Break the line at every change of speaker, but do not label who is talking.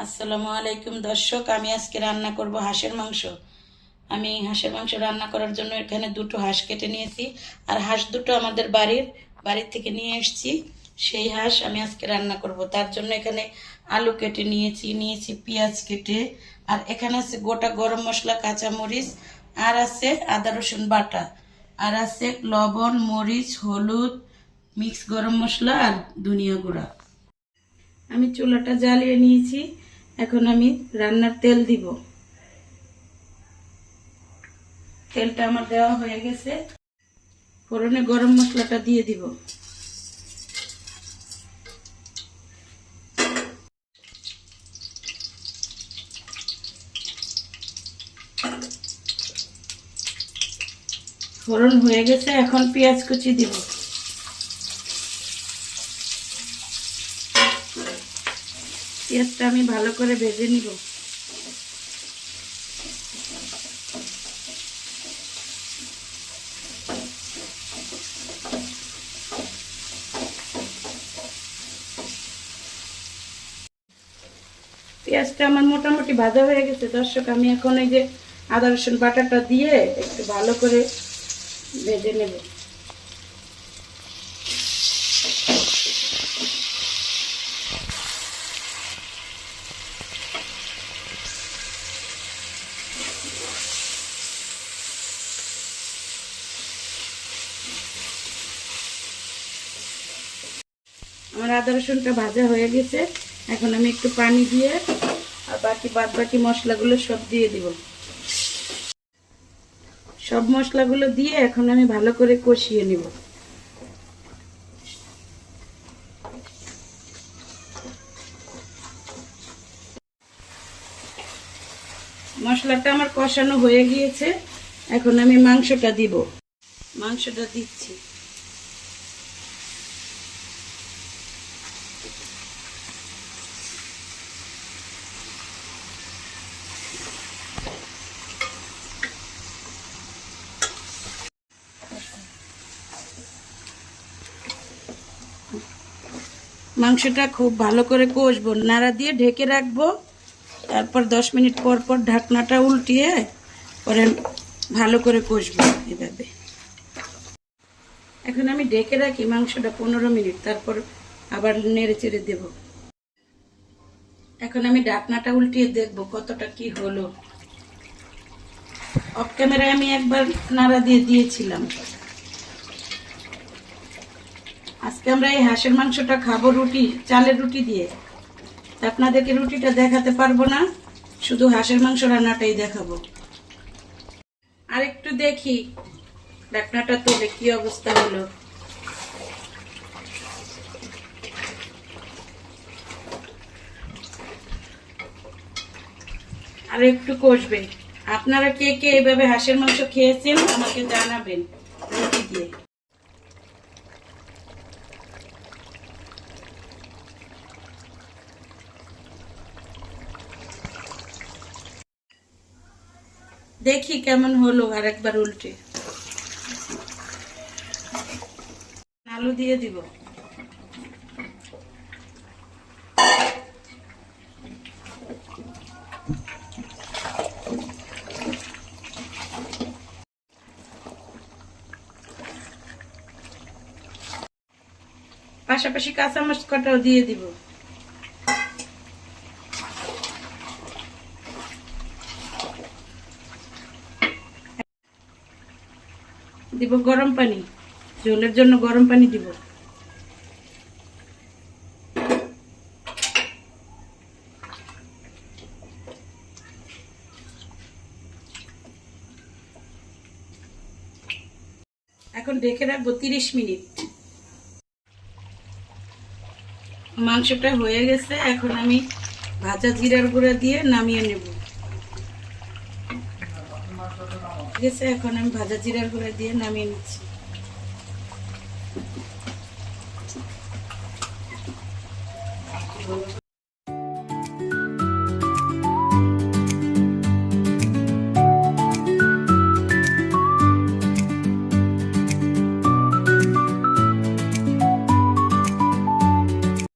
আসসালামু আলাইকুম দর্শক, আমি আজকে রান্না করব হাঁসের মাংস। আমি হাঁসের মাংস রান্না করার জন্য এখানে দুটো হাঁস কেটে নিয়েছি। আর হাঁস দুটো আমাদের বাড়ির থেকে নিয়ে এসেছি। সেই হাঁস আমি আজকে রান্না করব। তার জন্য এখানে আলু কেটে নিয়েছি পেঁয়াজ কেটে। আর এখানে আছে গোটা গরম মশলা, কাঁচামরিচ, আর আছে আদা রসুন বাটা, আর আছে লবণ, মরিচ, হলুদ, মিক্স গরম মশলা আর ধনিয়া গুঁড়া। আমি চুলাটা জ্বালিয়ে নিয়েছি। এখন আমি রান্নার তেল দিব। তেলটা আমার দেওয়া হয়ে গেছে। ফোড়নে গরম মশলাটা দিয়ে দিব। ফোড়ন হয়ে গেছে, এখন পেঁয়াজ কুচি দিব। পেঁয়াজটা আমি ভালো করে ভেজে নিব। পেঁয়াজটা আমার মোটামুটি ভাজা হয়ে গেছে দর্শক। আমি এখন এই যে আদা রসুন বাটাটা দিয়ে একটু ভালো করে ভেজে নেব। আমার আদা রসুনটা ভাজা হয়ে গেছে। এখন আমি একটু পানি দিয়ে আর বাদ বাকি মশলাগুলো সব দিয়ে দিব। সব মশলাগুলো দিয়ে এখন আমি ভালো করে কষিয়ে নিব। মশলাটা আমার কষানো হয়ে গিয়েছে। এখন আমি মাংসটা দিব। মাংসটা দিচ্ছি। মাংসটা খুব ভালো করে কষবো, নাড়া দিয়ে ঢেকে রাখবো। তারপর 10 মিনিট পর পর ঢাকনাটা উল্টিয়ে পরে ভালো করে কষবো এভাবে। এখন আমি ঢেকে রাখি মাংসটা 15 মিনিট, তারপর আবার নেড়ে চেড়ে দেব। এখন আমি ঢাকনাটা উল্টিয়ে দেখবো কতটা কি হলো। অফ ক্যামেরায় আমি একবার নাড়া দিয়ে দিয়েছিলাম। আজকে আমরা এই হাঁসের মাংসটা খাবো চালের রুটি দিয়ে। আপনাদেরকে রুটিটা দেখাতে পারবো না, শুধু হাঁসের মাংস রান্নাটাই দেখাবো। আর একটু দেখি ঢাকনাটা তুলে কি অবস্থা হলো। আর একটু কষবে। আপনারা কে কে এইভাবে হাঁসের মাংস খেয়েছেন আমাকে জানাবেন রুটি দিয়ে। দেখি কেমন হলো। আর একবার উল্টে আলু দিয়ে দিব। পাশাপাশি কাঁচামরিচ কটাও দিয়ে দিব। দিব গরম পানি, ঝোলের জন্য গরম পানি দিব। এখন ঢেকে রাখবো 30 মিনিট। মাংসটা হয়ে গেছে। এখন আমি ভাজা জিরার গুঁড়া দিয়ে নামিয়ে নেব। এখন আমি ভাজা জিরার গুঁড়া দিয়ে নামিয়ে নিচ্ছি।